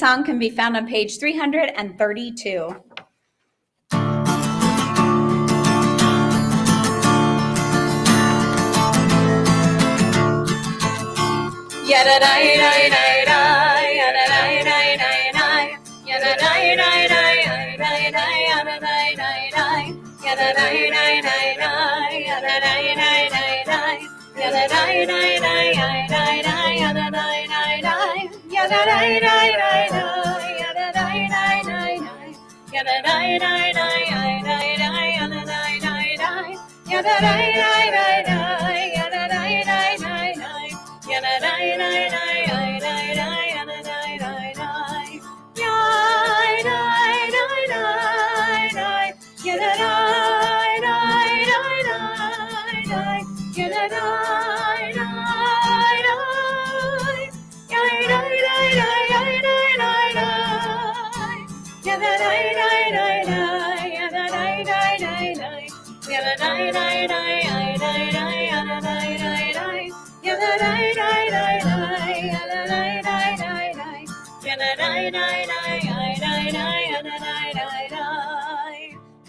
song can be found on page 332.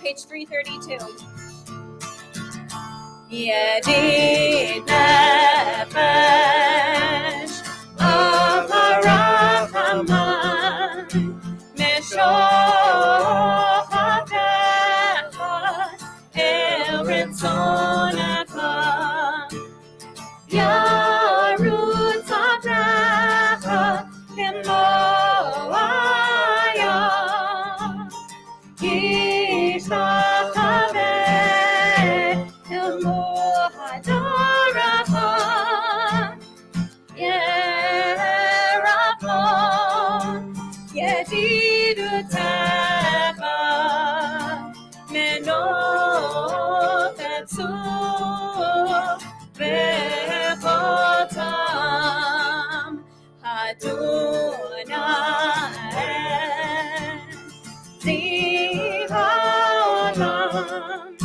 Page 332. Yedid nefesh of harachaman meshochatecha el ritzonecha yarut tzadrecha b'moaya yishtachaveh el muhadaracha yerachon yedidutecha menofetzu vechotam Adonai zivolam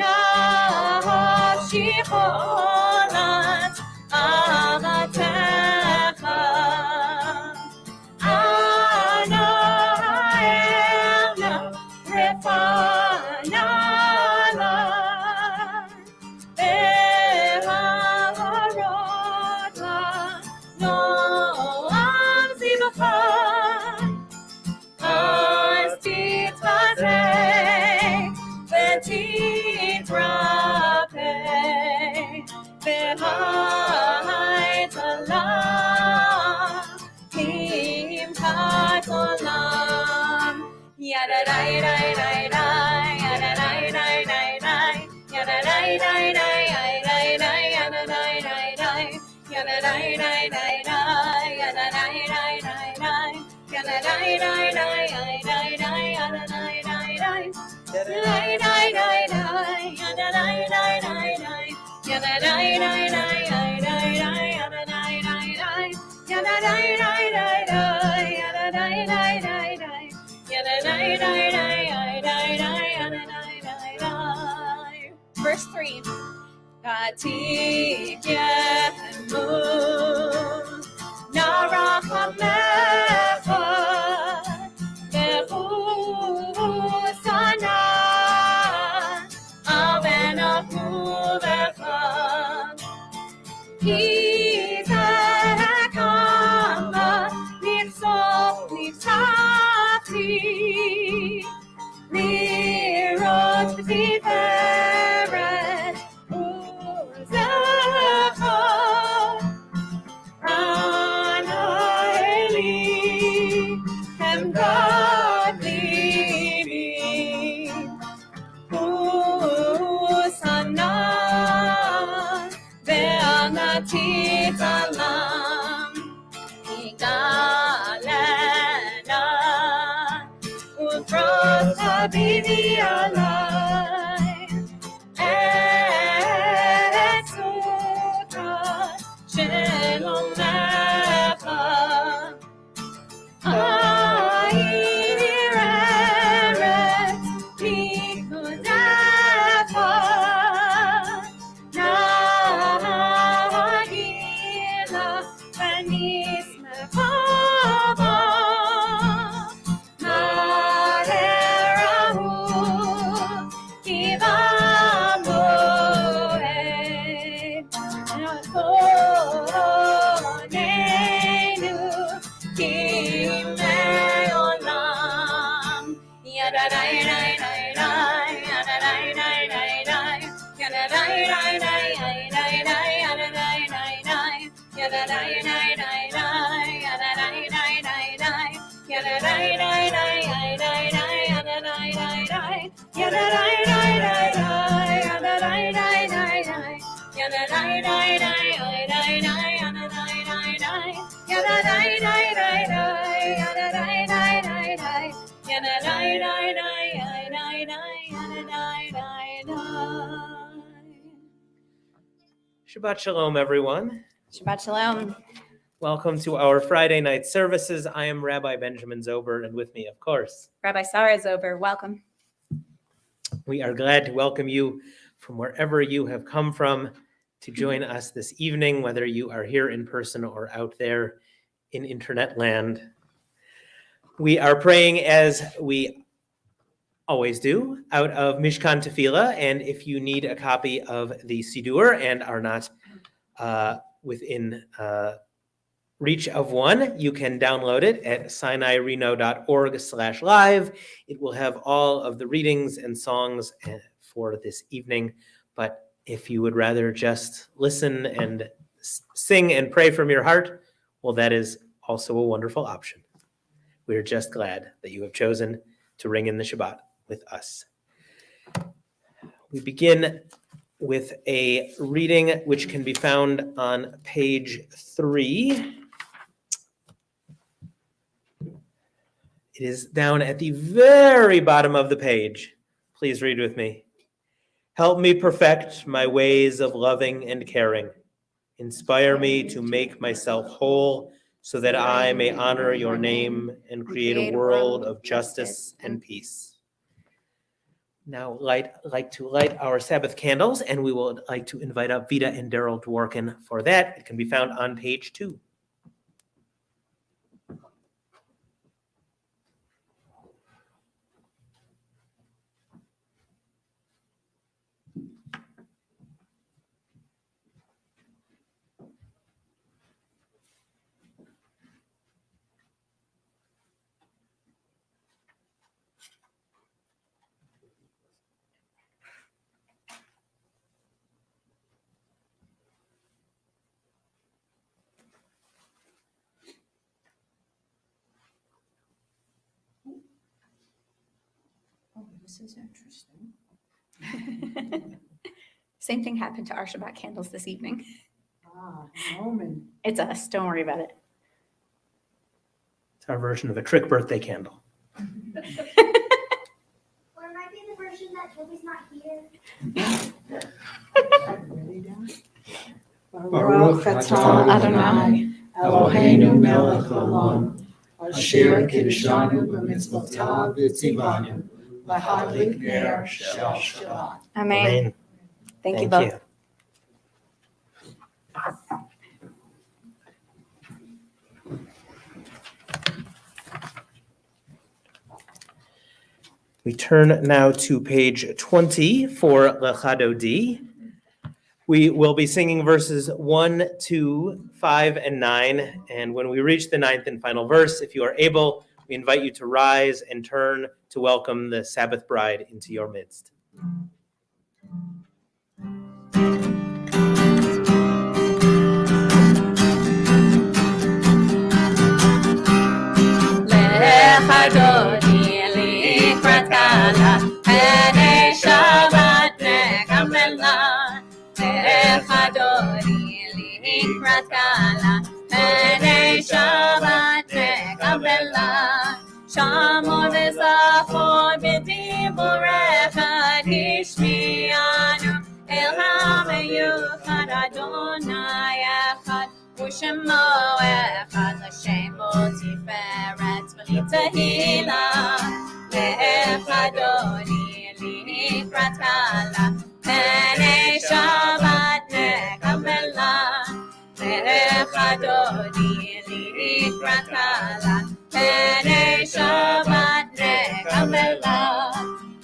nafshi cholat avatecha ana elna refanala behavarota noam zivacha astitvaze vetitrape behaitala kim katolam yadadai dai dai dai yadadai dai dai dai yadadai dai dai dai dai yadadai dai dai yadadai dai dai dai yadadai dai dai dai yadadai dai dai dai dai yadadai dai dai dai dai dai dai yadadai dai dai dai yadadai dai dai dai dai yadadai dai dai yadadai dai dai dai yadadai dai dai dai yadadai dai dai dai dai yadadai dai dai. Verse 3. Vatikenu narachamecha behusana avenachuvecha hitekama nifsof niftati lirot tiferet uzecha ana eli Shabbat Shalom, everyone. Shabbat Shalom. Welcome to our Friday night services. I am Rabbi Benjamin Zober, and with me, of course, Rabbi Sarah Zober, welcome. we are glad to welcome you from wherever you have come from to join us this evening, whether you are here in person or out there in internet land. We are praying, as we always do, out of Mishkan Tefillah, and if you need a copy of the Siddur and are not within reach of one, you can download it at sinaireno.org/live. It will have all of the readings and songs for this evening, but if you would rather just listen and sing and pray from your heart, well, that is also a wonderful option. We're just glad that you have chosen to ring in the Shabbat with us. We begin with a reading which can be found on page 3. It is down at the very bottom of the page. Please read with me. Help me perfect my ways of loving and caring. Inspire me to make myself whole so that I may honor your name and create a world of justice and peace. Now, like to light our Sabbath candles, and we will like to invite up Vida and Daryl Dworkin for that. It can be found on page 2. This is interesting. Same thing happened to our Shabbat candles this evening. Roman. It's us. Don't worry about it. It's our version of a trick birthday candle. Or it might be the version that Toby's not here. Baruch atah Adonai, Eloheinu melech haolam, asher kiddushanu b'mitzvotav v'tzivanu, lahadlik ner shel Shabbat. Amen. Thank you both. We turn now to page 20 for Lechado D. We will be singing verses 1, 2, 5, and 9. And when we reach the 9th and final verse, if you are able, we invite you to rise and turn to welcome the Sabbath bride into your midst. Lechado likrat kala, Penei Shabbat nekabela. Lechado likrat kala, Penei Shabbat nekabela. Shamo v'zachor b'diborecha tishmi'anu, El ha'meyuchad Adonai echad, U'shemo echad, L'shemo tiferet v'litahila. Lechado likrat kala, Penei Shabbat nekabela. Lechado likrat kala, Penei Shabbat nekabela.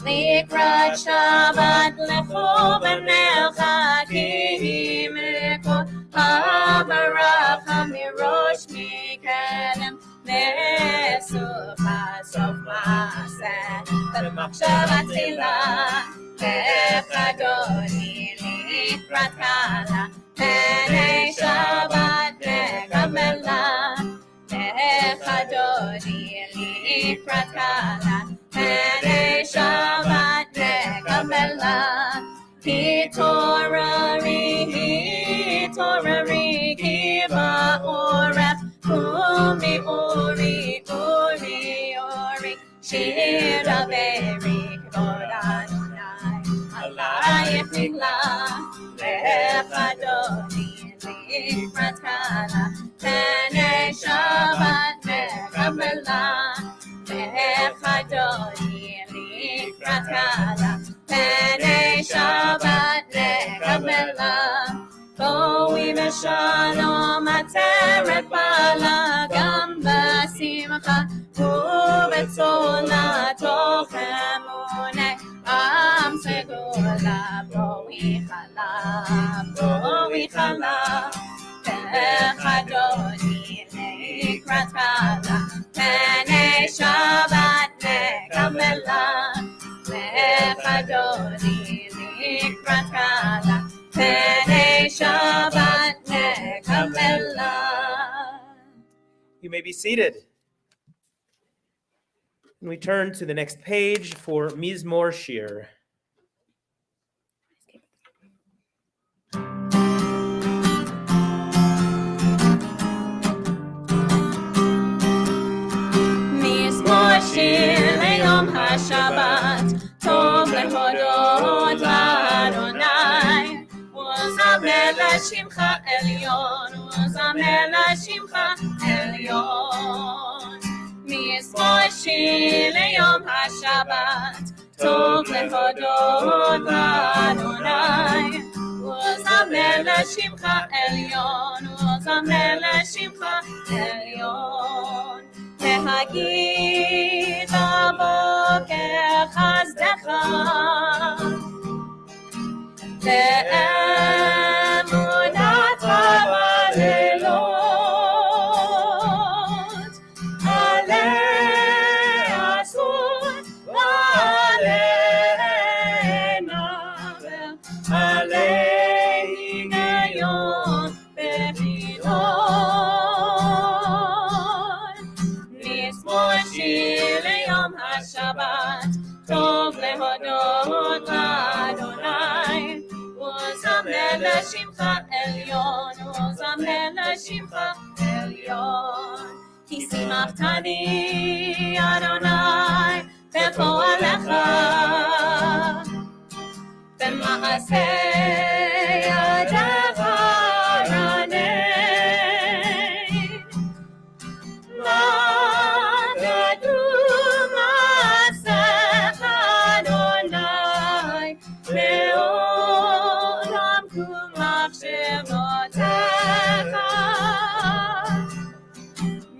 Likrat Shabbat lecho v'nelcha ki himeko ha'baracha mirosh mikedem ne'esuf ha'sof ma'aseh v'machshavat tila. Lechado לקראת קלה, פני שבת נקבלה. לך אדוני לקראת קלה, פני שבת נקבלה. התעוררי כי בעורף, קומי אורי שיר דברי כבוד אדוני, עלייך נגלה. לך אדוני לקראת קלה, פני שבת נקבלה. לך אדוני לקראת קלה, פני שבת נקבלה. בואי בשלום עטרת בעלה, גם בשמחה ובצולה תוך אמונה, עם סגולה. בואי חלה, לך אדוני לקראת קלה, פני שבת נקבלה. לך אדוני לקראת קלה, פני שבת נקבלה. You may be seated. And we turn to the next page for Mizmor Shir. מזמור שיר ליום השבת, טוב להודות לאדוני, וזמר לשמך עליון, וזמר לשמך עליון. מזמור שיר ליום השבת, טוב להודות לאדוני, וזמר לשמך עליון, וזמר לשמך עליון. להגיד בבוקר חסדך, לאמונתך בלילות, עלי אסור ועלי נבר, עלי היגיון בחידון. מזמור שיר ליום השבת, טוב להודות לאדוני, וזמר לשמך עליון, וזמר לשמך עליון. כי שימחתני אדוני בפועלך, במעשה ידיך רנן.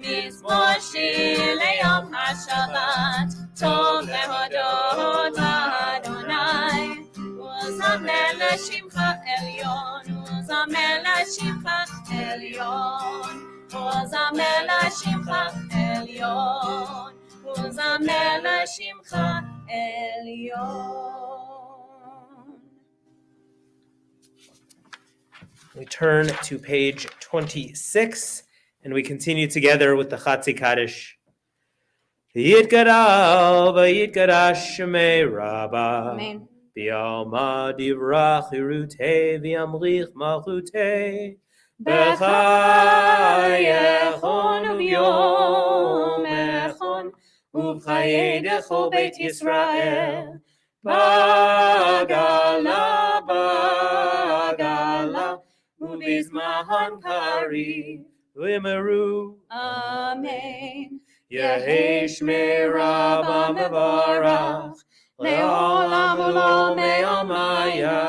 מזמור שיר ליום השבת, טוב להודות לאדוני, וזמר לשמך עליון, וזמר לשמך עליון, וזמר לשמך עליון, וזמר לשמך עליון. We turn to page 26, and we continue together with the Chatzi Kaddish. Yitgadal v'yitgadash shemei Rabbah. Amen. B'alma divrach irutei v'yamrich malchutei. B'chayechon u'byom echon u'b'chayei dechol Beit Yisrael. Bagala, bagala, u'bizman kariv v'yimeru. Amen. Yehei shmei Rabbah mevarach, le'olam u'lo me'amaya.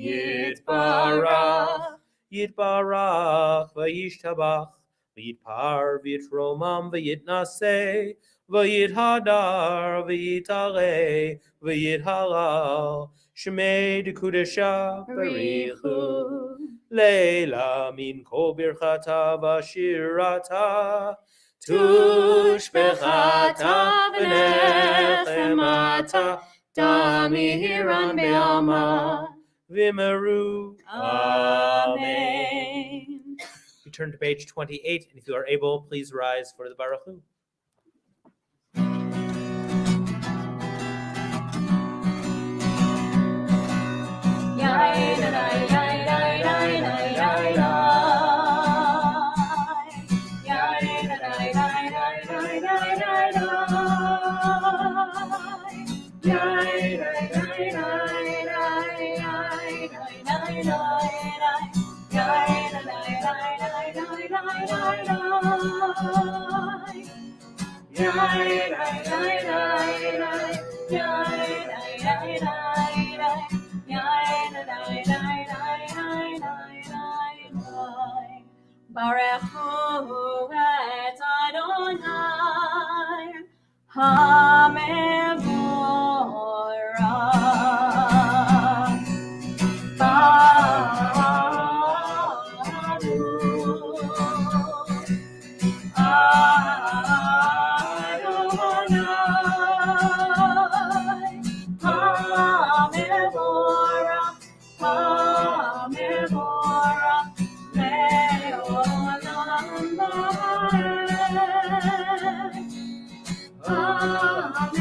Yitbarach, yitbarach, v'yishtabach, v'yitpar, v'yitromam, v'yitnaseh, v'yithadar, v'yitareh, v'yithalal, shmei dekudesha barichu. Leila min kol birchata v'shirata, tushbechata v'nechemata, damihiran be'alma, v'meru. Amen. We turn to page 28, and if you are able, please rise for the Baruch Hu. Baruch Hu et Adonai HaMevorach Baruch Adonai HaMevorach HaMevorach Le'olam Va'ed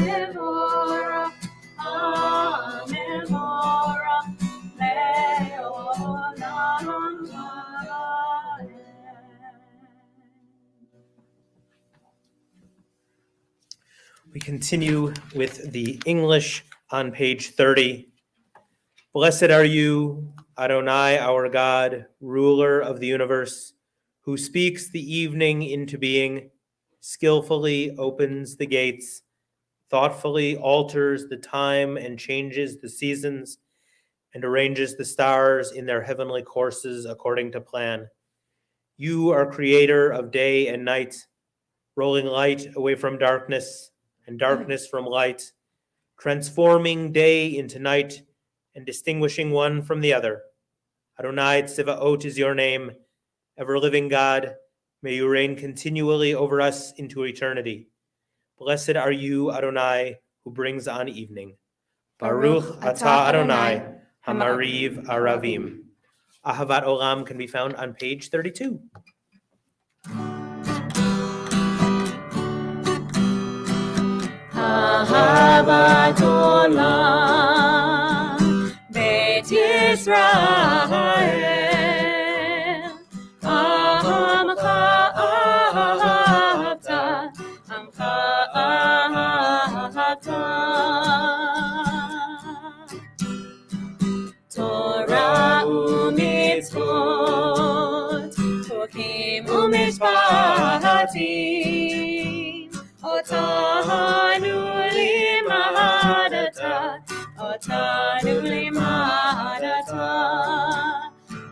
HaMevorach HaMevorach Le'olam Va'ed. We continue with the English on page 30. Blessed are you, Adonai, our God, ruler of the universe, who speaks the evening into being, skillfully opens the gates, thoughtfully alters the time and changes the seasons, and arranges the stars in their heavenly courses according to plan. You are creator of day and night, rolling light away from darkness and darkness from light, transforming day into night and distinguishing one from the other. Adonai Tzivaot is your name, ever-living God. May you reign continually over us into eternity. Blessed are you, Adonai, who brings on evening. Baruch atah Adonai, Hamariv Aravim. Ahavat Olam can be found on page 32. Ahavat Olam Beit Yisrael Amcha ahavta Amcha ahavta Torah u'mitzvot Chokim u'mishpatim Otanu limadata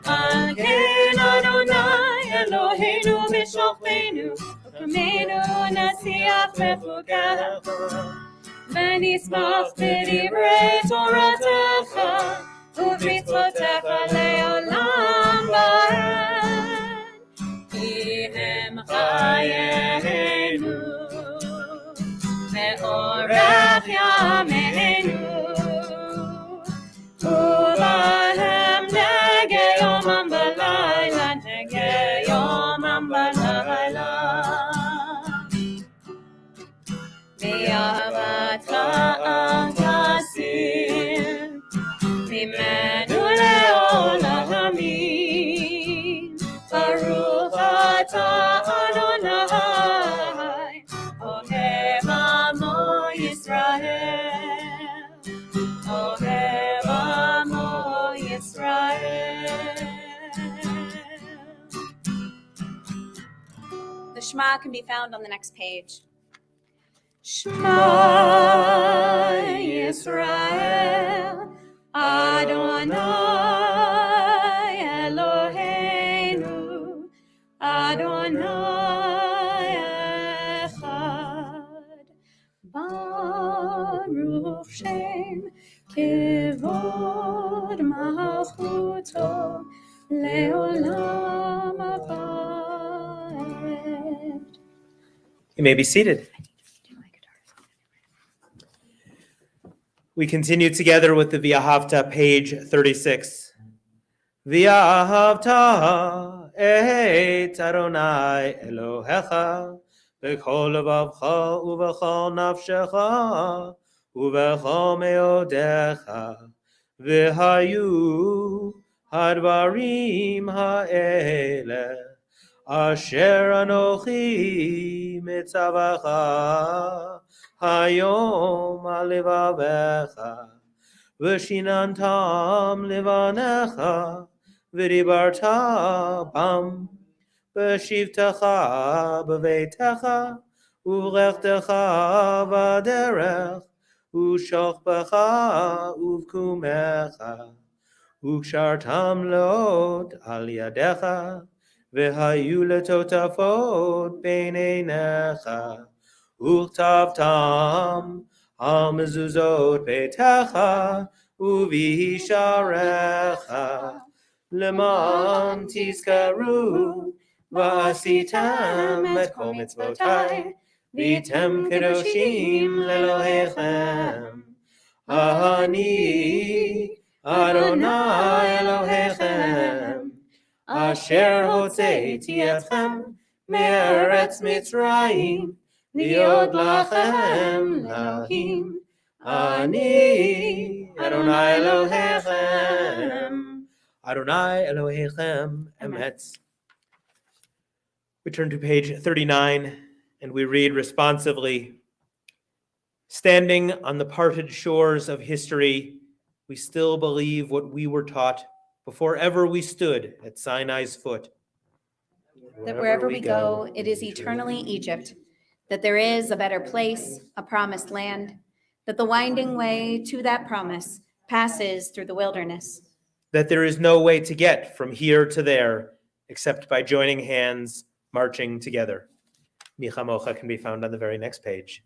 Al ken Adonai Eloheinu b'shokmenu U'kamenu nasiach mefukach V'nismach b'divrei Toratecha U'v'mitzvotecha le'olam va'ed Ki hem chayenu Me'orach yameinu U'bahem nege yomam b'layla Nege yomam b'layla Mi'avat ha'am tasir Mimenu le'olamim Baruch atah Adonai Ohev amo Yisrael Ohev amo Yisrael. The Shema can be found on the next page. Shema Yisrael Adonai Eloheinu Adonai Echad Baruch Shem Kevod Malchuto Leolam Abad. You may be seated. We continue together with the V'ahavta, page 36. V'ahavta et Adonai Elohecha b'kol levavcha uv'chol nafshecha uv'chol meodecha v'hayu hadvarim ha'ele asher anochi mitzavacha hayom alevavecha v'shinantam levanecha v'dibarta bam v'shivtecha b'veitecha u'lechtecha v'derech u'shochbecha u'vkumecha u'kshartam lot al yadecha v'hayu letotafot b'neinecha u'chtavtam al mezuzot beitecha u'visharecha leman tizkaru v'asitam et kol mitzvotai v'tem kedoshim lelohechem Ani Adonai Elohechem asher hotzeiti etchem me'eretz Mitzrayim liot lachem lahim Ani Adonai Elohechem Adonai Elohechem Emetz. We turn to page 39 and we read responsively, standing on the parted shores of history, we still believe what we were taught before ever we stood at Sinai's foot. That wherever we go, it is eternally Egypt, that there is a better place, a promised land, that the winding way to that promise passes through the wilderness. That there is no way to get from here to there except by joining hands, marching together. Micha Mocha can be found on the very next page.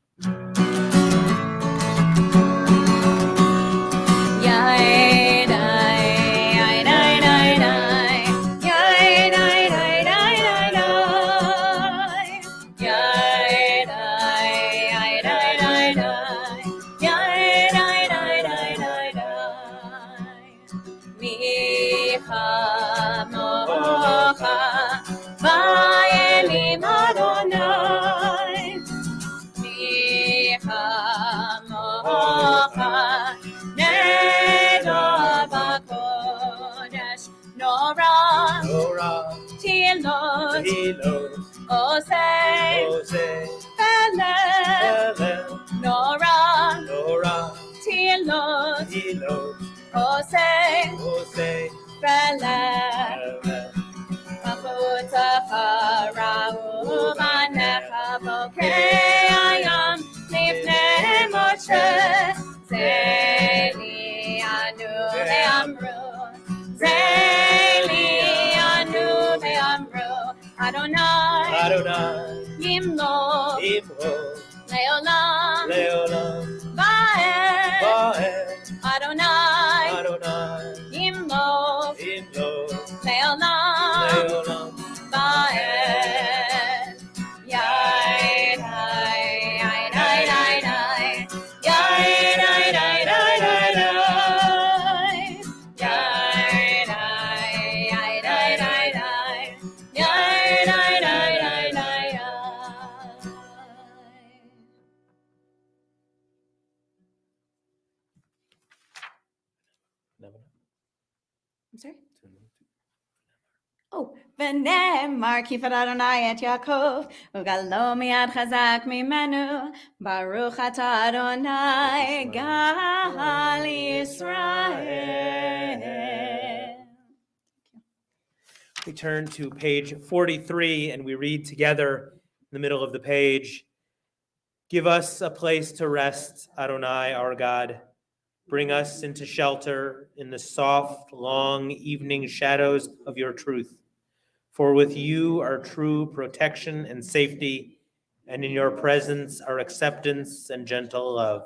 Adonai, Yimlo, Leolam, Vaed, Adonai, Yimlo, Leolam, Vaed, Yai, I'm sorry? Oh, V'nemar kifar Adonai et Yaakov, ugalo miad chazak mimenu, Baruch atah Adonai gal Yisrael. We turn to page 43 and we read together in the middle of the page, give us a place to rest, Adonai, our God. Bring us into shelter in the soft, long evening shadows of your truth. For with you are true protection and safety, and in your presence are acceptance and gentle love.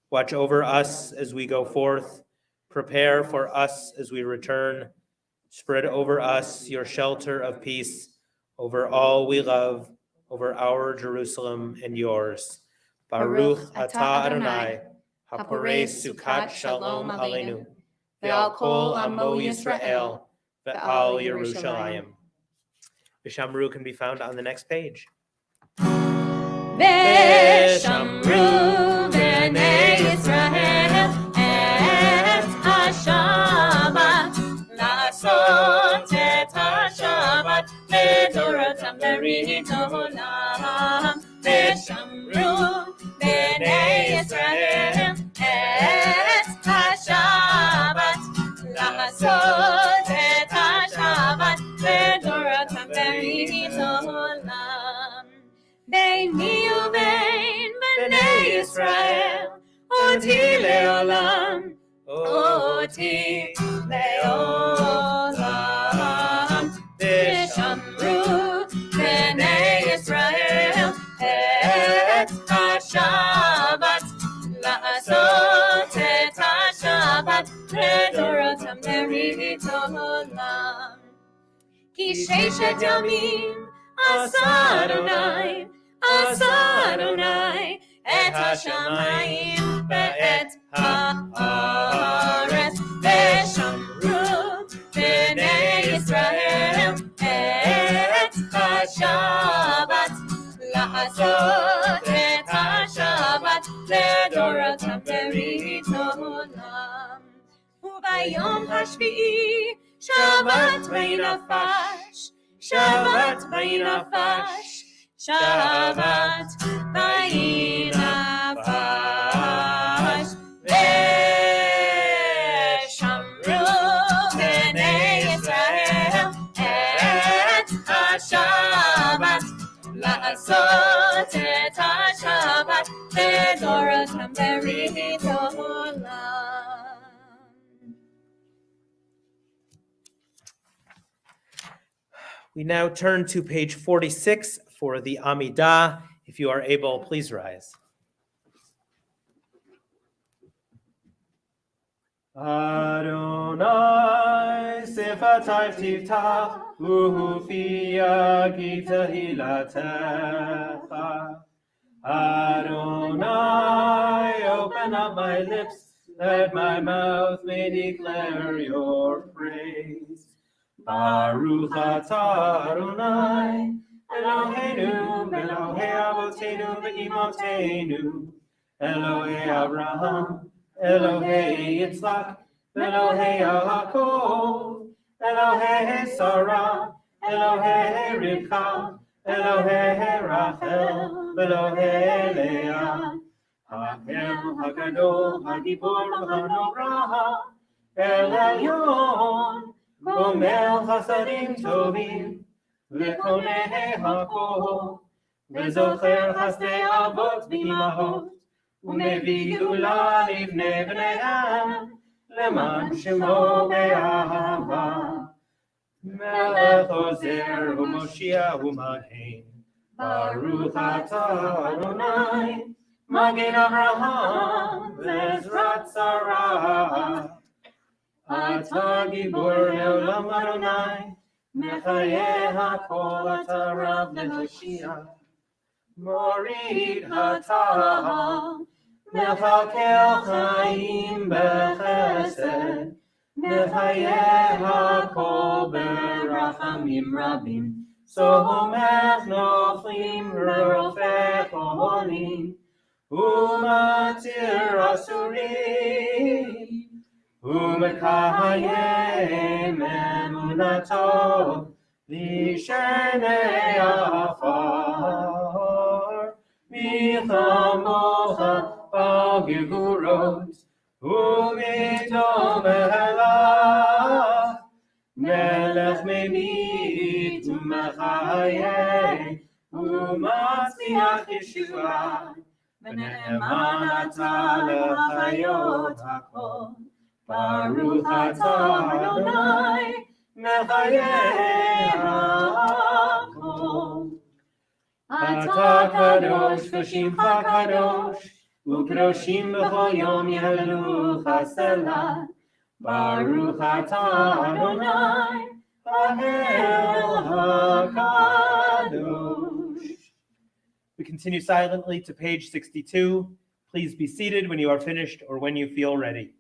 Watch over us as we go forth. Prepare for us as we return. Spread over us your shelter of peace, over all we love, over our Jerusalem and yours. Baruch atah Adonai, Haporei Sukkot Shalom Alenu. Ve'al kol amo Yisrael. Ve'al Yerushalayim. V'shamru can be found on the next page. V'shamru b'nei Yisrael et ha-Shabbat la'asot et ha-Shabbat le'dorotam berit olam. V'shamru b'nei Yisrael et ha-Shabbat la'asot et ha-Shabbat le'dorotam berit olam. Beini ubein b'nei Yisrael, oti le'olam, oti le'olam. V'shamru b'nei Yisrael et ha-Shabbat, la'asot et ha-Shabbat, le'dorotam berit olam. Ki sheishet yamim asa Adonai, et ha-shamayim ve'et ha'aretz. V'shamru b'nei Yisrael et ha-Shabbat, la'asot et ha-Shabbat, le'dorotam berit olam. U'bayom hashvi'i Shabbat v'yinafash, Shabbat v'yinafash, Shabbat v'yinafash. V'shamru b'nei Yisrael et ha-Shabbat, la'asot et ha-Shabbat, le'dorotam berit olam. We now turn to page 46 for the Amidah. If you are able, please rise. Adonai sifatai tiftach uhufiya gita hilatecha. Adonai, open up my lips, that my mouth may declare your praise. Baruch atah Adonai, Eloheinu, Elohei Avotenu ve'imotenu, Elohei Abraham, Elohei Yitzchak, Elohei Yaakov, Elohei Sarah, Elohei Rivka, Elohei Rachel, Elohei Leah, Ha'el HaGadol, HaGibor HaNorah, El Elyon, Gomel Chasadim Tovim, V'konei HaKol, V'zocher Chasdei Avot V'imahot, U'mevi Geula Livnei Bneihem, Leman Shemo Be'ahava, Melech Ozer U'Moshiach U'Magen, Baruch atah Adonai, Magen Avraham, V'ezrat Sarah. Atah Gibor Le'olam Adonai, Mechayeh HaKol atah Rav Lehoshia. Morid atah, Mechakel Chaim B'chesed, Mechayeh HaKol B'rachamim Rabim. Somech Noflim Rofeh Kohanim, U'matir Asurim. U'mekayem emunato l'shenei afar. Michamocha b'gevurot u'mitom elach. Melech memit u'mechayeh u'matzliach Yeshua. V'ne'eman atah l'chayot hakol. Baruch atah Adonai, Mechayeh HaKol. Atah kadosh v'shimcha kadosh, u'kadoshim b'chol yom yehalelucha selah. Baruch atah Adonai, Ha'el HaKadosh. We continue silently to page 62. Please be seated when you are finished or when you feel ready.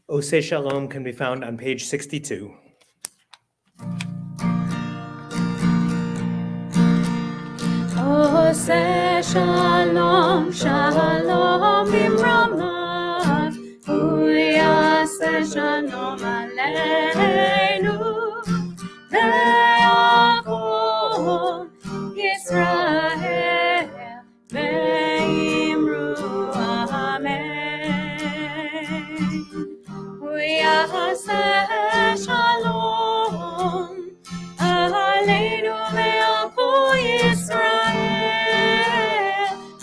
Ose Shalom can be found on page 62. Ose Shalom, Shalom Bimromav, Uyase Shalom Aleinu, Ve'yavol Yisrael, Ve'imru Amen. Uyase Shalom, Aleinu Ve'yavol Yisrael,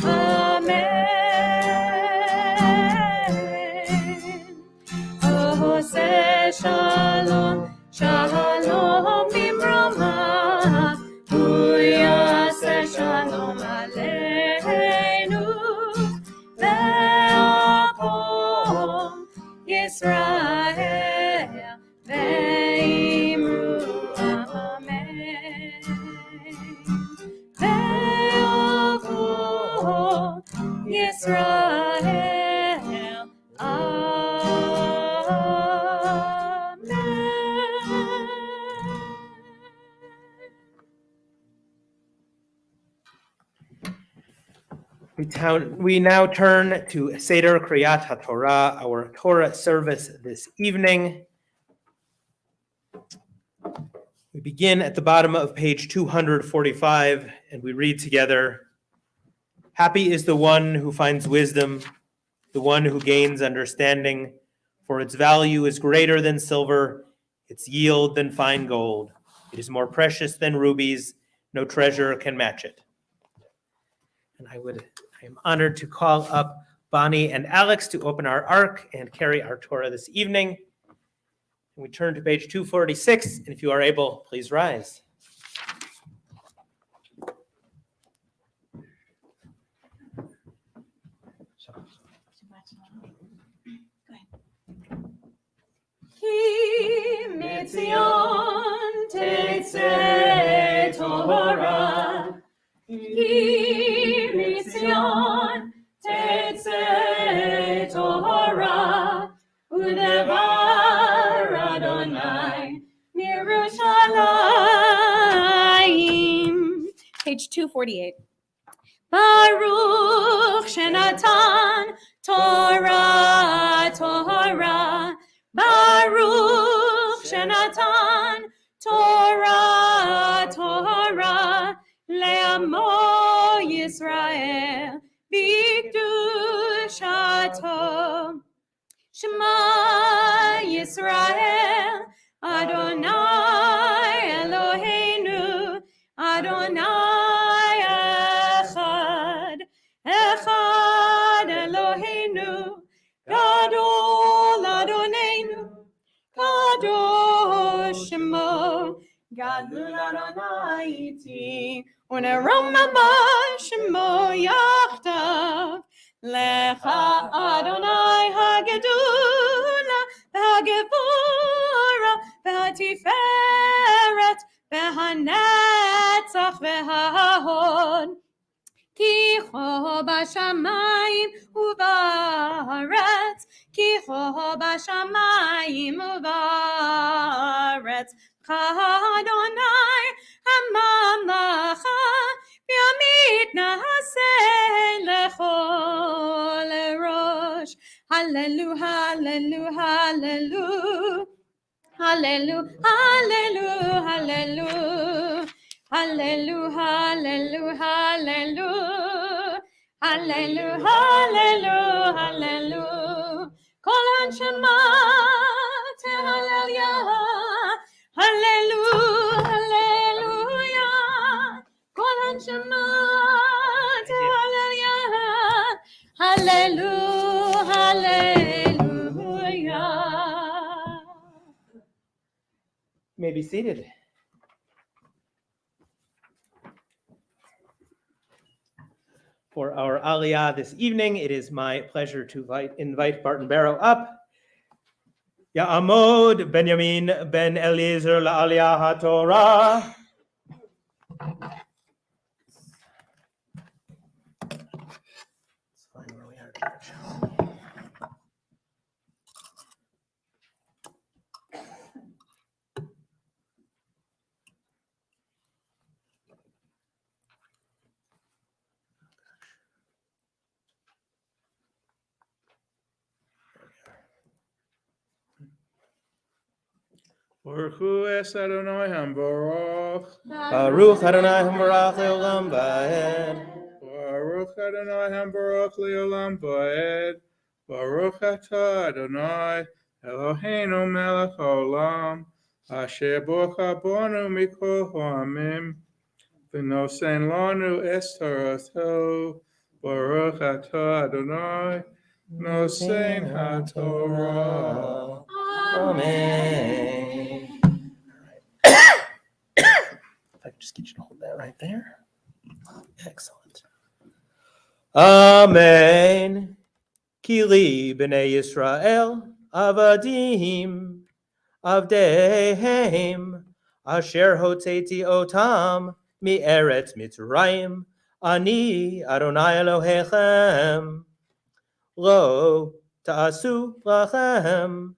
Amen. Ose Shalom, Shalom Bimromav, Uyase Shalom Aleinu, Ve'yavol Yisrael, Ve'imru Amen. Ve'yavol Yisrael, We now turn to Seder Kriyat HaTorah, our Torah service this evening. We begin at the bottom of page 245, and we read together, "Happy is the one who finds wisdom, the one who gains understanding, for its value is greater than silver, its yield than fine gold. It is more precious than rubies, no treasure can match it." And I am honored to call up Bonnie and Alex to open our ark and carry our Torah this evening. And we turn to page 246, and if you are able, please rise. Ki mitzion tetzeh Torah, Ki mitzion tetzeh Torah, udevar Adonai mirushalayim. Page 248. Baruch Shenatan Torah, Torah. Baruch Shenatan Torah, Torah. Le'amo Yisrael b'kedushato. Shema Yisrael Adonai Eloheinu Adonai Echad. Echad Eloheinu Gadol Adonenu איתי, ונרום ממש שמו יחדיו. לך אדוני הגדולה והגבורה והתפארת והנצח וההוד. כי כה בשמיים ובארץ, כי כה בשמיים ובארץ, כאדוני הממלכה, וימית נעשה לכל ראש. הללו, הללו, הללו, הללו, הללו, הללו. Hallelu, hallelu, hallelu, hallelu, hallelu, hallelu. Kol hanshama tehalel Yah, hallelu, hallelujah. Kol hanshama tehalel Yah, hallelu, hallelujah. You may be seated. For our Aliyah this evening, it is my pleasure to invite Barton Barrow up. Ya'amod Benjamin ben Eliezer la'Aliyah HaTorah. Let's find where we are. Baruch Hu es Adonai Hambaruch. Baruch Adonai Hambarach Le'olam Va'ed. Baruch Adonai Hambaruch Le'olam Va'ed. Baruch Atah Adonai Eloheinu melech haolam, asher bocha bonu mikol ha'amim, v'nosen lanu es torato. Baruch Atah Adonai nosen haTorah. Amen. If I could just get you to hold that right there. Excellent. Amen. Kili b'nei Yisrael avadim avdehem asher hotzeti otam mi'eretz Mitzrayim ani Adonai Elohechem lo ta'asu lachem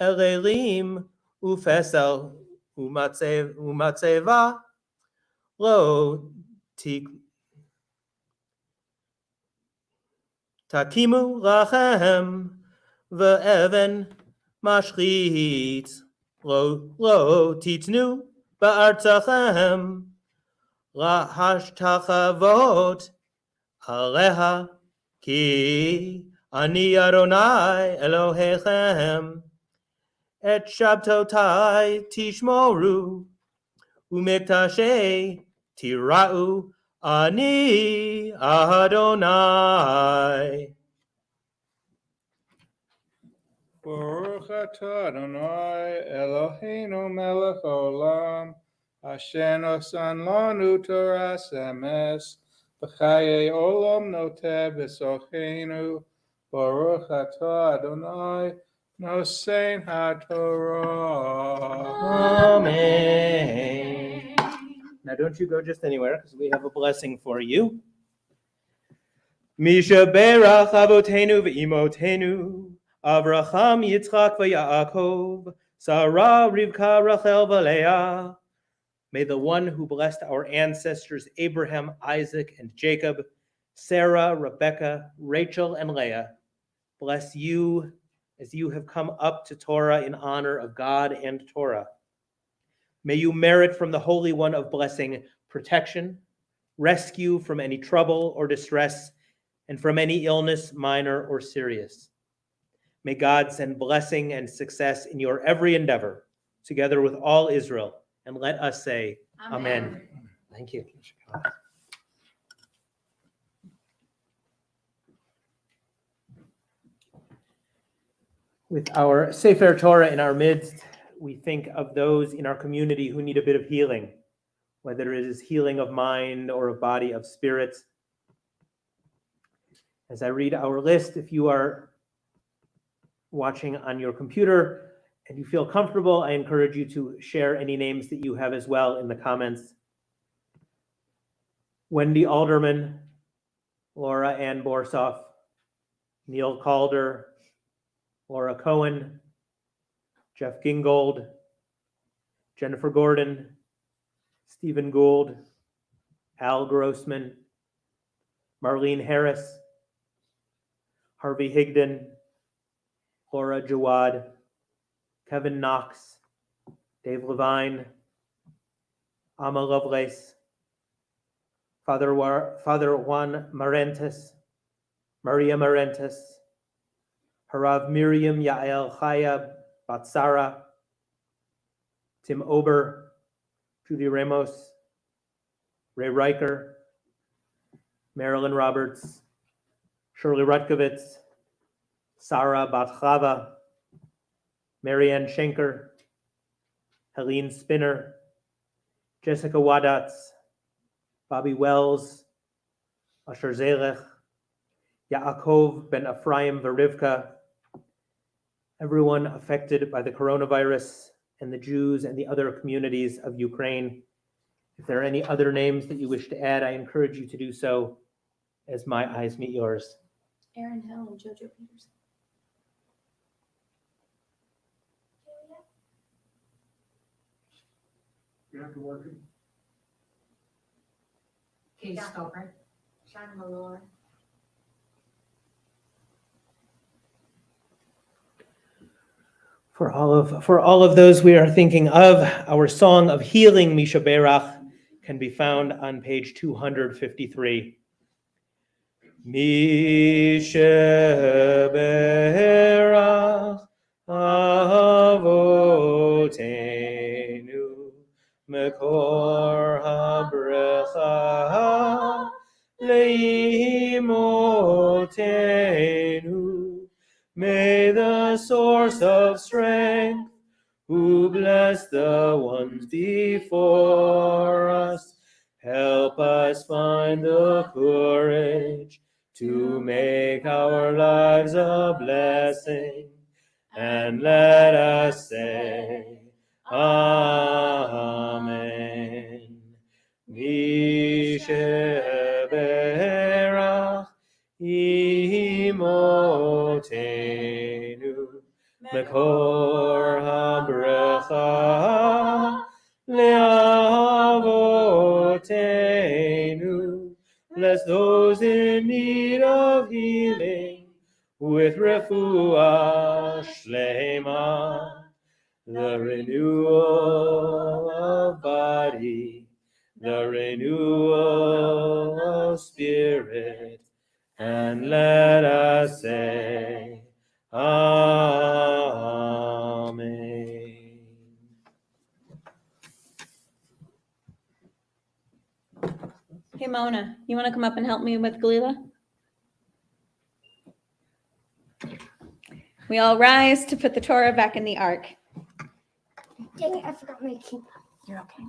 elelim ufesel umatzeva lo takimu lachem ve'even mashchit lo titnu ba'artachem lahashtachavot aleha ki ani Adonai Elohechem et shabtotai tishmoru umiktashe tira'u ani Adonai. Baruch atah Adonai Eloheinu melech haolam, asher nosan lanu toras emes, v'chayei olam noteh b'socheinu. Baruch atah Adonai nosen haTorah. Amen. Now don't you go just anywhere, because we have a blessing for you. Misha berach avotenu v'imotenu, Avraham, Yitzchak, v'Yaakov, Sarah, Rivka, Rachel, v'Leah. May the one who blessed our ancestors Abraham, Isaac, and Jacob, Sarah, Rebekah, Rachel, and Leah, bless you as you have come up to Torah in honor of God and Torah. May you merit from the Holy One of blessing protection, rescue from any trouble or distress, and from any illness, minor or serious. May God send blessing and success in your every endeavor, together with all Israel. And let us say, Amen. Thank you. With our Sefer Torah in our midst, we think of those in our community who need a bit of healing, whether it is healing of mind or of body, of spirit. As I read our list, if you are watching on your computer and you feel comfortable, I encourage you to share any names that you have as well in the comments. Wendy Alderman, Laura Ann Borsoff, Neil Calder, Laura Cohen, Jeff Gingold, Jennifer Gordon, Stephen Gould, Al Grossman, Marlene Harris, Harvey Higdon, Laura Jawad, Kevin Knox, Dave Levine, Amma Lovelace, Father Juan Marentis, Maria Marentis, Harav Miriam Yael Chaya Batsara, Tim Ober, Judy Ramos, Ray Riker, Marilyn Roberts, Shirley Rutkovitz, Sarah Batchava, Marianne Schenker, Helene Spinner, Jessica Wadatz, Bobby Wells, Asher Zelech, Yaakov Ben Ephraim Verivka, everyone affected by the coronavirus, and the Jews and the other communities of Ukraine. If there are any other names that you wish to add, I encourage you to do so as my eyes meet yours. Aaron Hill and JoJo Peterson. Katie Stopper. Sean Malone. For all of those we are thinking of, our song of healing, Misha Berach, can be found on page 253. Misha Berach Avotenu Mekor HaBrecha Leimotenu. May the source of strength, who bless the ones before us, help us find the courage to make our lives a blessing, and let us say, Amen. Misheberach Imotenu Mekor HaBrecha Leavotenu. Bless those in need of healing with refuah shlema, the renewal of body, the renewal of spirit, and let us say, Amen. Hey, Mona, you want to come up and help me with Galila? We all rise to put the Torah back in the ark. Dang it, I forgot my key. You're okay.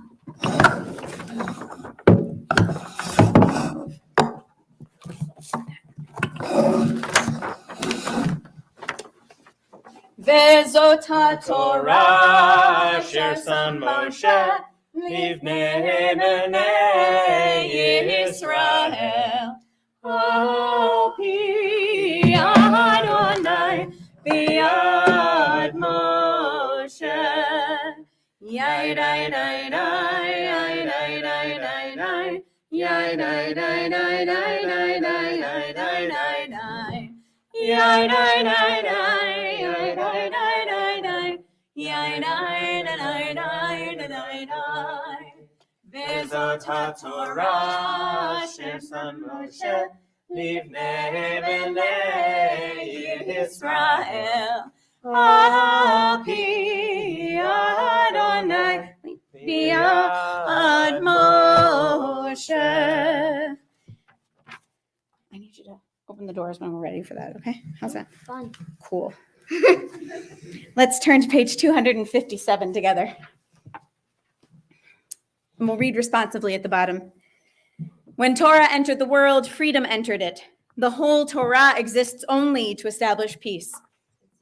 Vezot HaTorah asher son Moshe livnei bnei Yisrael al pi Adonai b'yad Moshe. Yai dai dai dai yai dai dai dai dai yai dai dai dai dai dai dai yai dai dai dai yai dai dai dai yai dai dai dai dai yai dai dai dai dai dai. Vezot HaTorah asher son Moshe livnei bnei Yisrael al pi Adonai b'yad Moshe. I need you to open the doors when we're ready for that, okay? How's that? Fun. Cool. Let's turn to page 257 together. And we'll read responsively at the bottom. When Torah entered the world, freedom entered it. The whole Torah exists only to establish peace.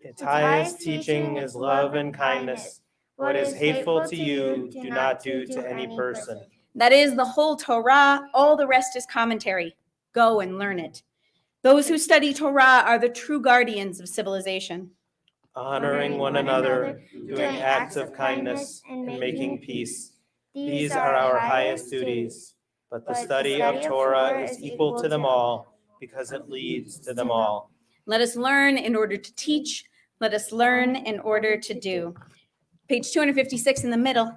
Its highest teaching is love and kindness. What is hateful to you, do not do to any person. That is the whole Torah. All the rest is commentary. Go and learn it. Those who study Torah are the true guardians of civilization. Honoring one another, doing acts of kindness, and making peace. These are our highest duties. But the study of Torah is equal to them all because it leads to them all. Let us learn in order to teach. Let us learn in order to do. Page 256 in the middle.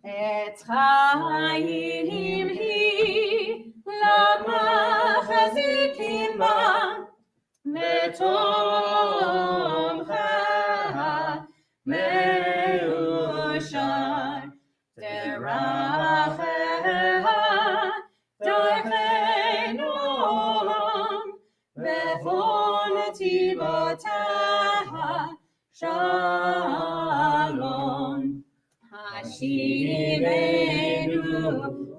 Et chayim hi lamachazikim ba metomcha meushar deracheha darchenom bechol netivotaha shalom. Hashivenu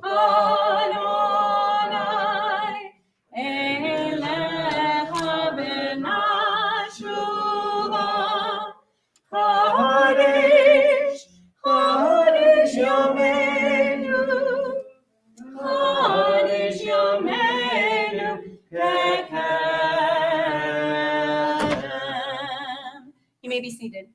Adonai elecha benashuva Chodesh Chodesh Yomenu Chodesh Yomenu Kekedem. You may be seated.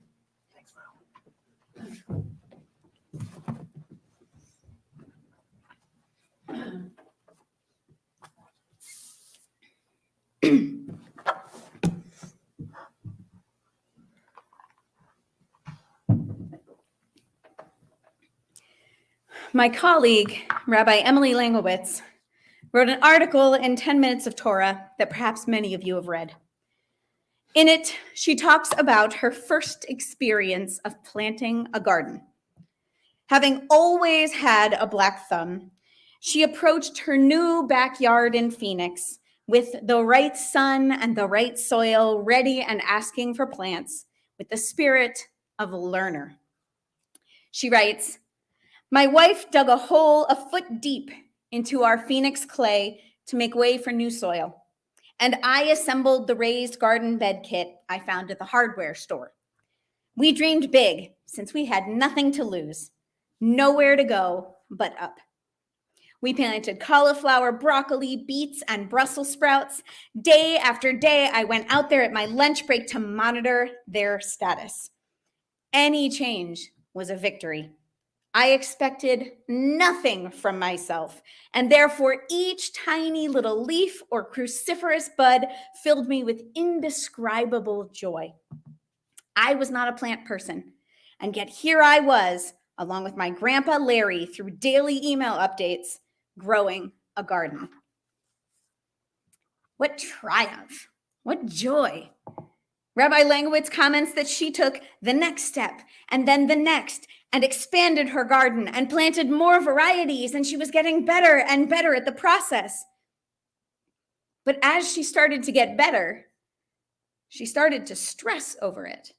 My colleague, Rabbi Emily Langowitz, wrote an article in 10 Minutes of Torah that perhaps many of you have read. In it, she talks about her first experience of planting a garden. Having always had a black thumb, she approached her new backyard in Phoenix with the right sun and the right soil, ready and asking for plants with the spirit of a learner. She writes, "My wife dug a hole a foot deep into our Phoenix clay to make way for new soil, and I assembled the raised garden bed kit I found at the hardware store. We dreamed big since we had nothing to lose, nowhere to go but up. We planted cauliflower, broccoli, beets, and Brussels sprouts. Day after day, I went out there at my lunch break to monitor their status. Any change was a victory. I expected nothing from myself, and therefore each tiny little leaf or cruciferous bud filled me with indescribable joy. I was not a plant person, and yet here I was, along with my grandpa Larry, through daily email updates, growing a garden. What triumph, what joy. Rabbi Langowitz comments that she took the next step and then the next and expanded her garden and planted more varieties, and she was getting better and better at the process. But as she started to get better, she started to stress over it.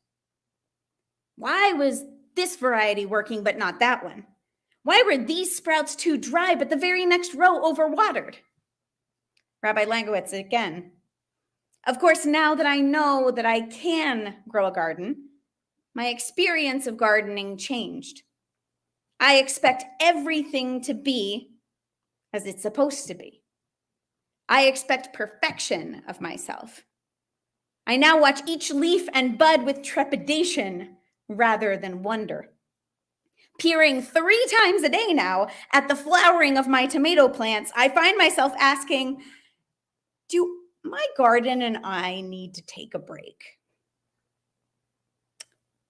Why was this variety working but not that one? Why were these sprouts too dry but the very next row overwatered? Rabbi Langowitz again. Of course, now that I know that I can grow a garden, my experience of gardening changed. I expect everything to be as it's supposed to be. I expect perfection of myself. I now watch each leaf and bud with trepidation rather than wonder. Peering 3 times a day now at the flowering of my tomato plants, I find myself asking, do my garden and I need to take a break?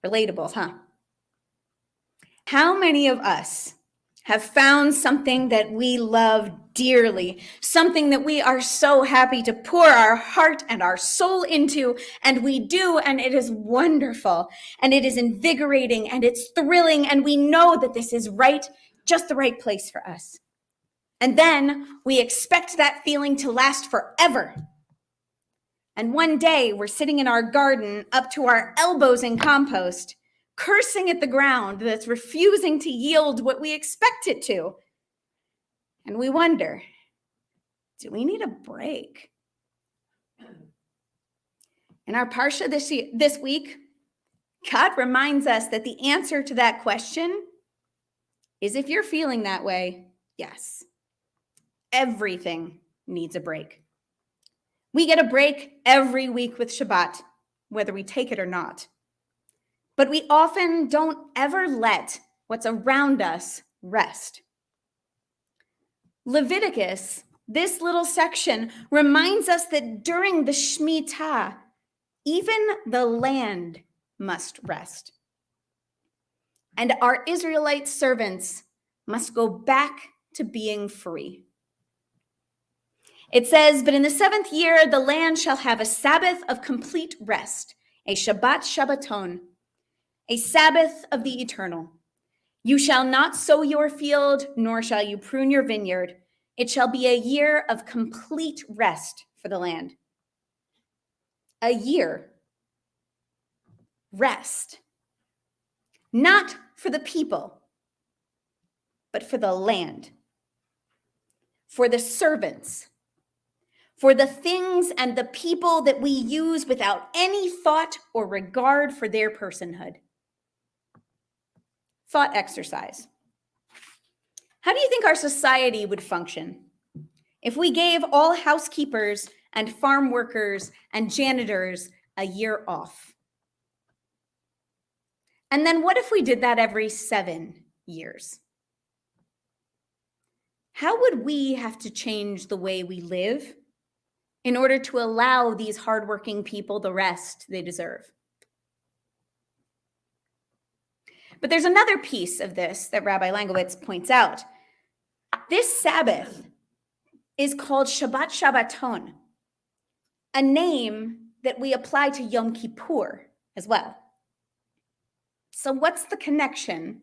Relatable, huh? How many of us have found something that we love dearly, something that we are so happy to pour our heart and our soul into, and we do, and it is wonderful, and it is invigorating, and it's thrilling, and we know that this is right, just the right place for us. And then we expect that feeling to last forever. And one day we're sitting in our garden up to our elbows in compost cursing at the ground that's refusing to yield what we expect it to. And we wonder, do we need a break? In our Parsha this week, God reminds us that the answer to that question is, if you're feeling that way, yes. Everything needs a break. We get a break every week with Shabbat, whether we take it or not. But we often don't ever let what's around us rest. Leviticus, this little section, reminds us that during the Shemitah, even the land must rest. And our Israelite servants must go back to being free. It says, but in the 7th year, the land shall have a Sabbath of complete rest, a Shabbat Shabbaton, a Sabbath of the eternal. You shall not sow your field, nor shall you prune your vineyard. It shall be a year of complete rest for the land. A year. Rest. Not for the people, but for the land. For the servants. For the things and the people that we use without any thought or regard for their personhood. Thought exercise. How do you think our society would function if we gave all housekeepers and farm workers and janitors a year off? And then what if we did that every 7 years? How would we have to change the way we live in order to allow these hardworking people the rest they deserve? But there's another piece of this that Rabbi Langowitz points out. This Sabbath is called Shabbat Shabbaton, a name that we apply to Yom Kippur as well. So what's the connection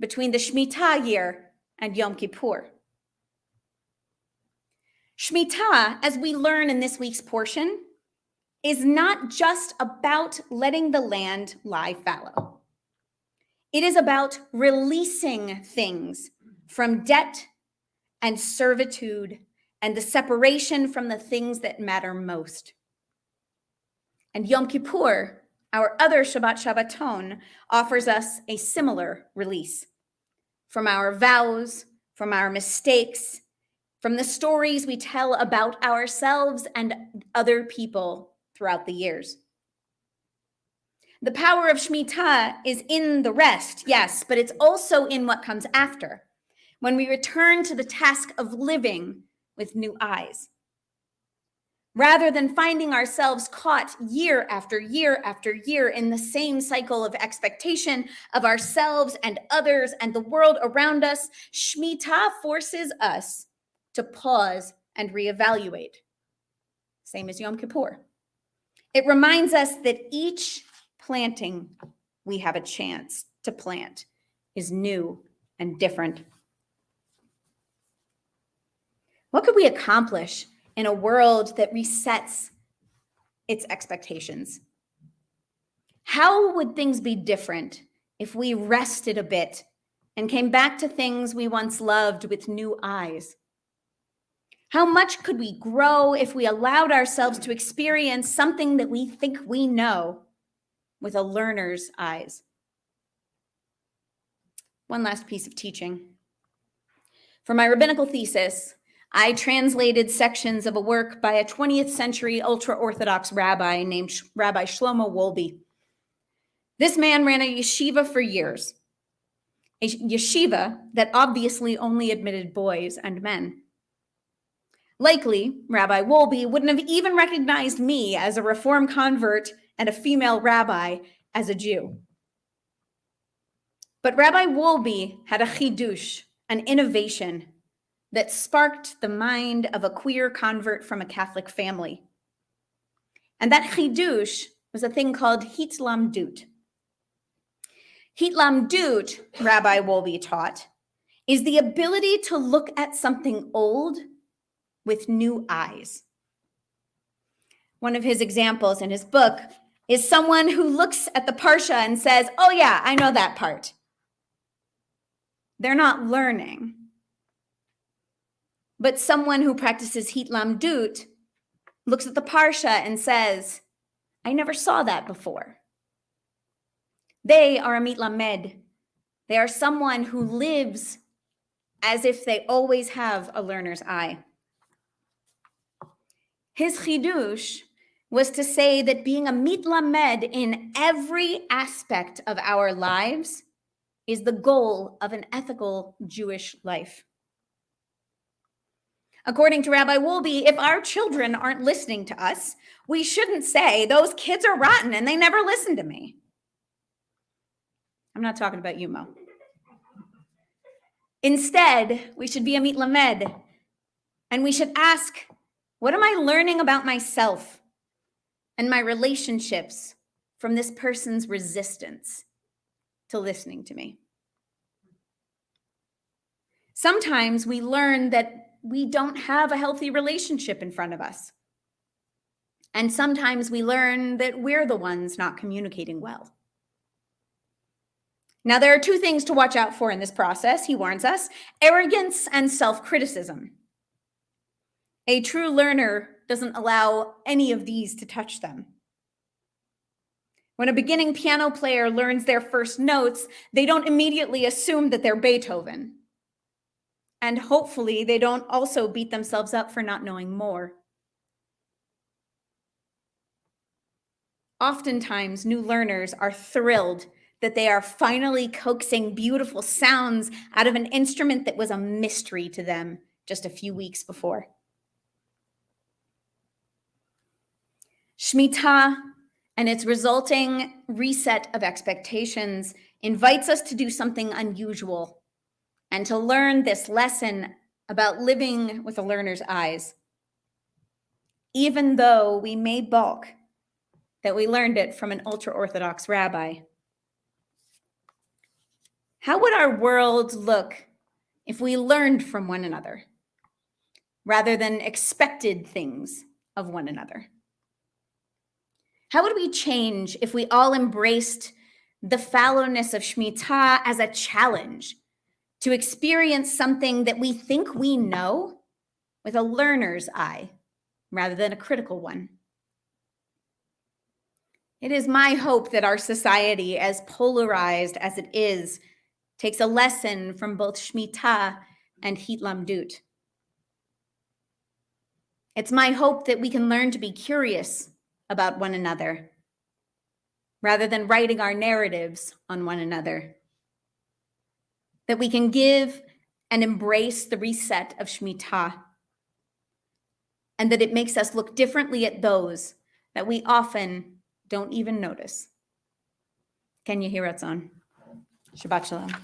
between the Shemitah year and Yom Kippur? Shemitah, as we learn in this week's portion, is not just about letting the land lie fallow. It is about releasing things from debt and servitude and the separation from the things that matter most. And Yom Kippur, our other Shabbat Shabbaton, offers us a similar release from our vows, from our mistakes, from the stories we tell about ourselves and other people throughout the years. The power of Shemitah is in the rest, yes, but it's also in what comes after, when we return to the task of living with new eyes. Rather than finding ourselves caught year after year after year in the same cycle of expectation of ourselves and others and the world around us, Shemitah forces us to pause and reevaluate. Same as Yom Kippur. It reminds us that each planting we have a chance to plant is new and different. What could we accomplish in a world that resets its expectations? How would things be different if we rested a bit and came back to things we once loved with new eyes? How much could we grow if we allowed ourselves to experience something that we think we know with a learner's eyes? One last piece of teaching. For my rabbinical thesis, I translated sections of a work by a 20th century ultra-Orthodox rabbi named Rabbi Shlomo Wolbe. This man ran a yeshiva for years, a yeshiva that obviously only admitted boys and men. Likely, Rabbi Wolbe wouldn't have even recognized me as a Reform convert and a female rabbi as a Jew. But Rabbi Wolbe had a chidush, an innovation that sparked the mind of a queer convert from a Catholic family. And that chidush was a thing called hitlamdut. Hitlamdut, Rabbi Wolbe taught, is the ability to look at something old with new eyes. One of his examples in his book is someone who looks at the Parsha and says, oh yeah, I know that part. They're not learning. But someone who practices Hitlamdut looks at the Parsha and says, I never saw that before. They are a mitlamed. They are someone who lives as if they always have a learner's eye. His chidush was to say that being a mitlamed in every aspect of our lives is the goal of an ethical Jewish life. According to Rabbi Wolbe, if our children aren't listening to us, we shouldn't say, those kids are rotten and they never listen to me. I'm not talking about you, Mo. Instead, we should be a mitlamed, and we should ask, what am I learning about myself and my relationships from this person's resistance to listening to me? Sometimes we learn that we don't have a healthy relationship in front of us. And sometimes we learn that we're the ones not communicating well. Now, there are two things to watch out for in this process, he warns us: arrogance and self-criticism. A true learner doesn't allow any of these to touch them. When a beginning piano player learns their first notes, they don't immediately assume that they're Beethoven. And hopefully they don't also beat themselves up for not knowing more. Oftentimes, new learners are thrilled that they are finally coaxing beautiful sounds out of an instrument that was a mystery to them just a few weeks before. Shemitah and its resulting reset of expectations invites us to do something unusual and to learn this lesson about living with a learner's eyes, even though we may balk that we learned it from an ultra-Orthodox rabbi. How would our world look if we learned from one another rather than expected things of one another? How would we change if we all embraced the fallowness of Shemitah as a challenge to experience something that we think we know with a learner's eye rather than a critical one? It is my hope that our society, as polarized as it is, takes a lesson from both Shemitah and Hitlamdut. It's my hope that we can learn to be curious about one another rather than writing our narratives on one another. That we can give and embrace the reset of Shemitah, and that it makes us look differently at those that we often don't even notice. Can you hear us on? Shabbat Shalom.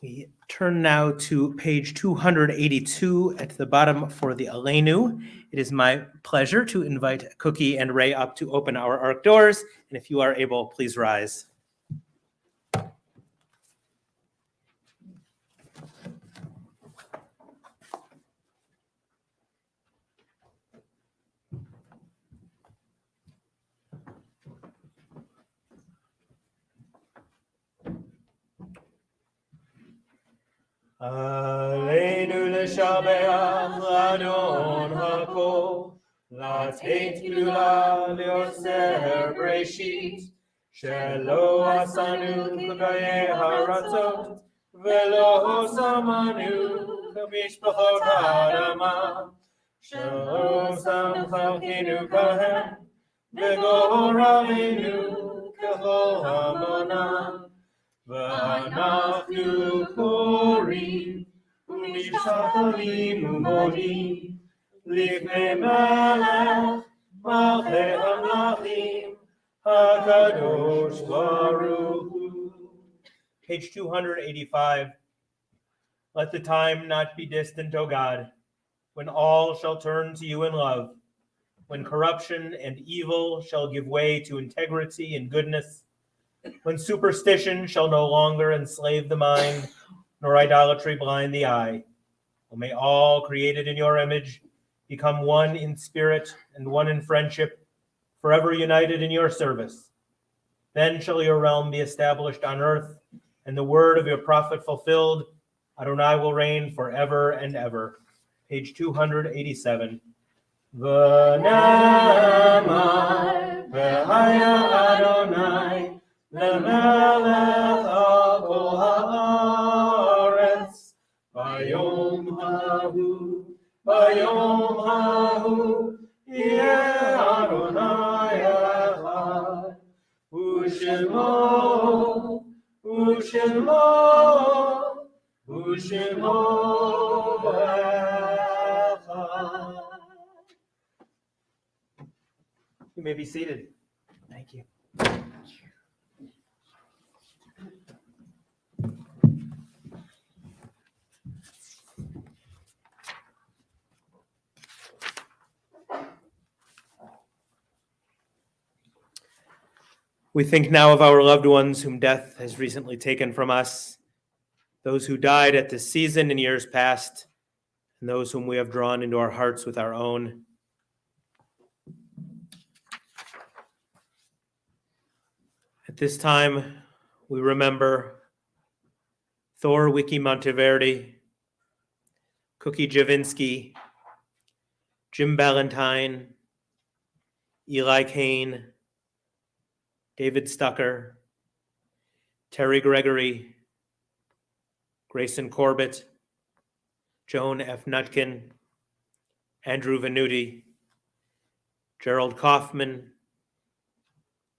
We turn now to page 282 at the bottom for the Elenu. It is my pleasure to invite Cookie and Ray up to open our ark doors. And if you are able, please rise. Elenu l'shabeach l'adon hakol, l'ateit gdula l'yoser breshit, shelo asanu k'gayei haratzot, velo hosamanu k'mishpachot ha'adama, shelo samchalkenu kahem, v'goravenu k'chol hamonam. ואנחנו קוראים ומשתחווים ומודים לפני מלך מלכי המלכים הקדוש ברוך הוא. Page 285. Let the time not be distant, O God, when all shall turn to you in love, when corruption and evil shall give way to integrity and goodness, when superstition shall no longer enslave the mind, nor idolatry blind the eye. O may all created in your image become one in spirit and one in friendship, forever united in your service. Then shall your realm be established on earth, and the word of your prophet fulfilled. Adonai will reign forever and ever. Page 287. V'namar v'haya Adonai lemelech al kol haaretz bayom hahu yeh Adonai echad u'shemo echad. You may be seated. Thank you. We think now of our loved ones whom death has recently taken from us, those who died at this season in years past, and those whom we have drawn into our hearts with our own. At this time, we remember Thor Wiki Monteverdi, Cookie Javinsky, Jim Ballantyne, Eli Kane, David Stucker, Terry Gregory, Grayson Corbett, Joan F. Nutkin, Andrew Venuti, Gerald Kaufman,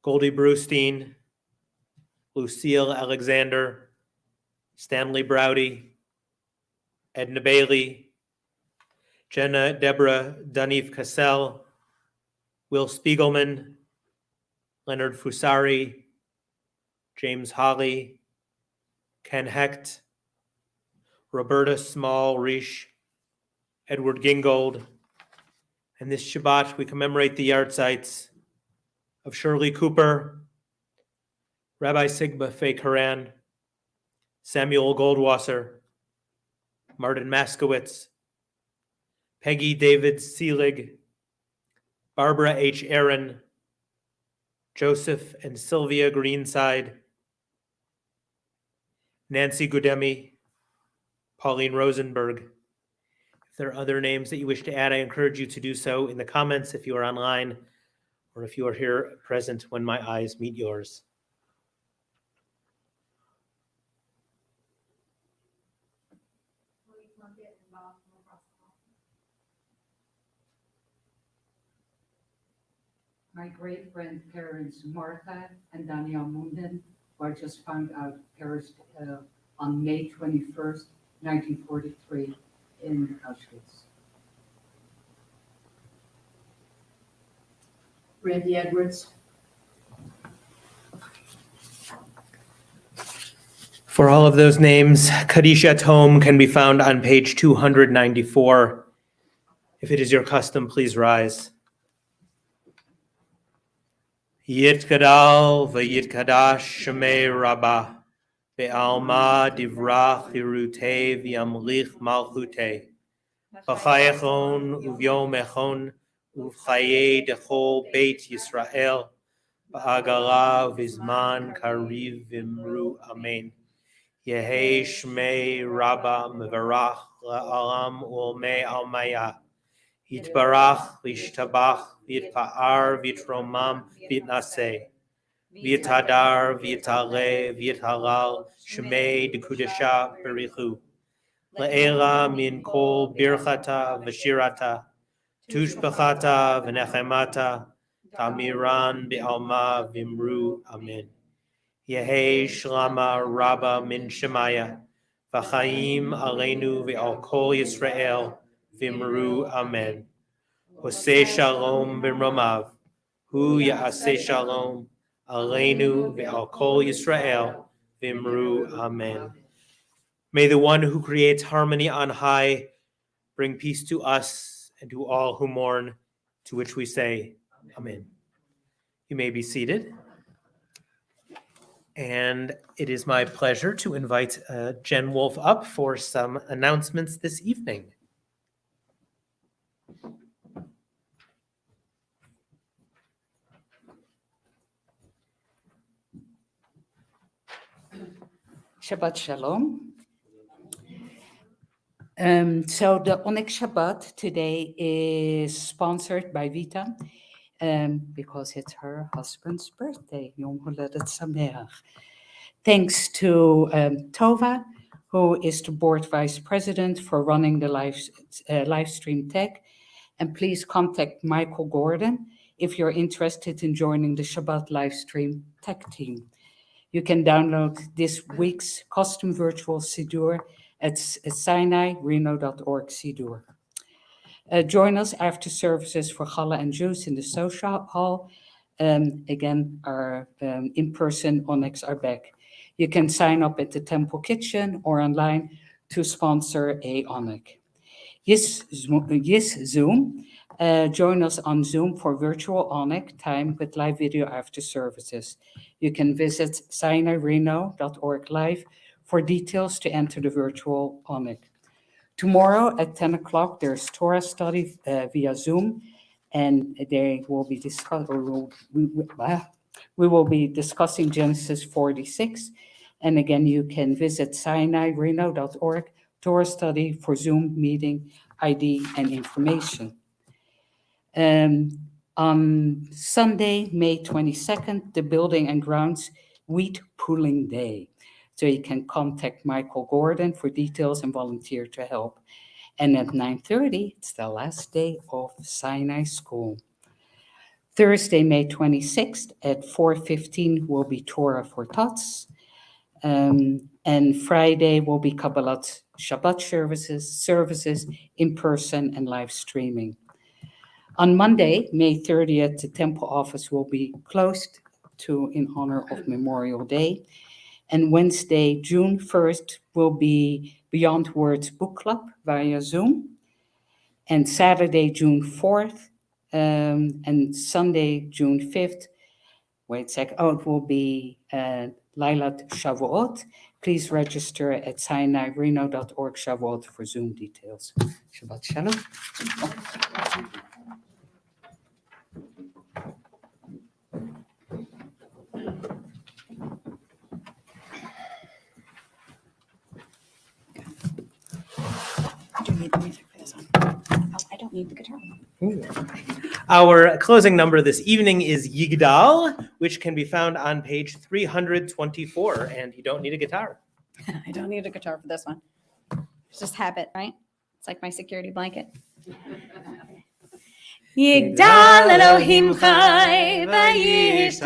Goldie Brewstein, Lucille Alexander, Stanley Browdy, Edna Bailey, Jenna Deborah Dunif Cassell, Will Spiegelman, Leonard Fusari, James Holly, Ken Hecht, Roberta Small-Reish, Edward Gingold, and this Shabbat we commemorate the yahrzeits of Shirley Cooper, Rabbi Sigma Faye Karan, Samuel Goldwasser, Martin Maskowitz, Peggy David Seelig, Barbara H. Aaron, Joseph and Sylvia Greenside, Nancy Gudemi, Pauline Rosenberg. If there are other names that you wish to add, I encourage you to do so in the comments if you are online or if you are here present when my eyes meet yours. My great grandparents, Martha and Daniel Munden, who I just found out perished on May 21st, 1943 in Auschwitz. Randy Edwards. For all of those names, Kadisha Tome can be found on page 294. If it is your custom, please rise. Yitkadal v'yitkadash shemei rabbah ve'alma divrach hirutei v'yamlich malchutei v'chayechon uvyom echon uv'chayei dechol beit Yisrael v'agala v'zman kariv v'imru amen. Yehei shmei rabbah mevarach la'alam ulmei almaya Yitbarach, Vishtabach, Vitpa'ar, Vitromam, Vitnase, Vitadar, Vitale, Vithalal, Shemei, Dekudesha, Berichu, Le'ela, Min Kol, Birchata, Vashirata, Tushbachata, Venechemata, Tamiran, Be'alma, Vimru, Amen. Yehei Shlama, Rabba, Min Shemaya, Vachaim, Alenu, Ve'al Kol Yisrael, Vimru, Amen. Hosei Shalom b'Romav, Hu Ya'aseh Shalom, Aleinu ve'al Kol Yisrael, Vimru, Amen. May the one who creates harmony on high bring peace to us and to all who mourn, to which we say, Amen. You may be seated. And it is my pleasure to invite Jen Wolf up for some announcements this evening. Shabbat Shalom. So the Onyx Shabbat today is sponsored by Vita because it's her husband's birthday. Yom Holedet Sameach. Thanks to Tova, who is the board vice president for running the live stream tech. And please contact Michael Gordon if you're interested in joining the Shabbat live stream tech team. You can download this week's custom virtual Siddur at sinai-reno.org Siddur. Join us after services for challah and juice in the social hall. Again, our in-person Onyx are back. You can sign up at the Temple Kitchen or online to sponsor a Onyx. Yes, Zoom. Join us on Zoom for virtual Onyx time with live video after services. You can visit sinai-reno.org live for details to enter the virtual Onyx. Tomorrow at 10 o'clock, there's Torah study via Zoom, and they will be we will be discussing Genesis 46. And again, you can visit sinai-reno.org Torah study for Zoom meeting ID and information. On Sunday, May 22nd, the Building and Grounds Wheat Pooling Day. So you can contact Michael Gordon for details and volunteer to help. And at 9:30, it's the last day of Sinai School. Thursday, May 26th at 4:15 will be Torah for Tots. And Friday will be Kabbalat Shabbat services in person and live streaming. On Monday, May 30th, the temple office will be closed in honor of Memorial Day. And Wednesday, June 1st, will be Beyond Words Book Club via Zoom. And Saturday, June 4th, and Sunday, June 5th, it will be Lilat Shavuot. Please register at sinai-reno.org Shavuot for Zoom details. Shabbat Shalom. Do you need the music for this one? Oh, I don't need the guitar. Our closing number this evening is Yigdal, which can be found on page 324, and you don't need a guitar. I don't need a guitar for this one. It's just habit, right? It's like my security blanket. Yigdal Elohim chai vayishtabach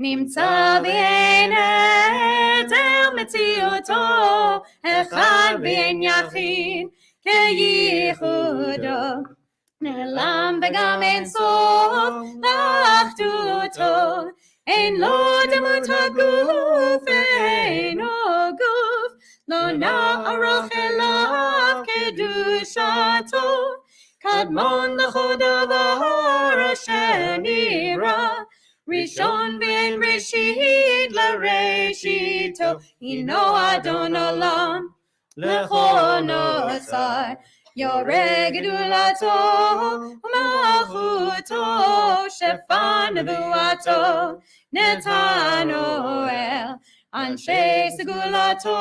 nimtza v'ein eter metziuto echad v'ein yachid keyichudo נעלם וגם אין סוף לאחדותו אין לו דמות הגוף ואינו גוף לא נערוך אליו קדושתו קדמון לכל דבר אשר נברא ראשון ואין ראשית לראשיתו הינו אדון עולם לכל נוצר יורה גדולתו ומלכותו שפע נבואתו נתנו אל אנשי סגולתו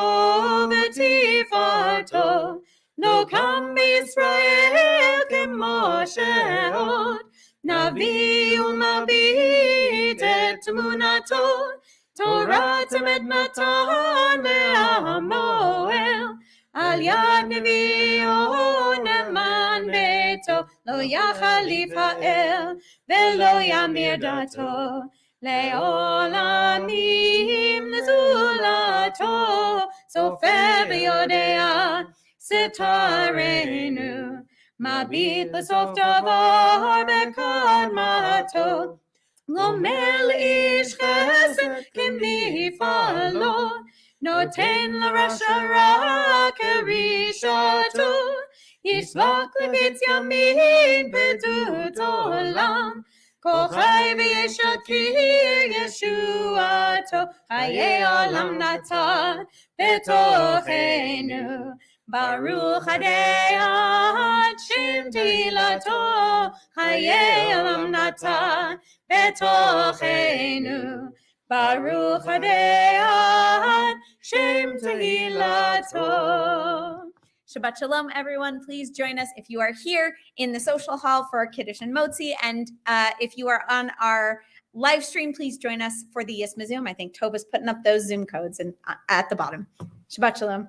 ותפארתו לא קם בישראל כמו שעוד נביא ומביט את תמונתו תורת אמת נתן לעמו אל על יד נביאו נאמן ביתו לא יחליף האל ולא ימיר דתו לעולמים לזולתו סופר ויודע סתרנו מביט בסוף דבר בקדמתו גומר לאיש חסד כמפעלו נותן לרשע רע כרישתו ישבח לקץ ימים פדות עולם. כל חי וישקיר ישועתו, חיי עולם נתן בתוכנו. ברוך הדיין שם תהילתו, חיי עולם נתן בתוכנו. ברוך הדיין שם תהילתו. Shabbat Shalom, everyone. Please join us if you are here in the social hall for Kiddush and Motzi. And if you are on our live stream, please join us for the Yisma Zoom. I think Tova's putting up those Zoom codes and at the bottom. Shabbat Shalom.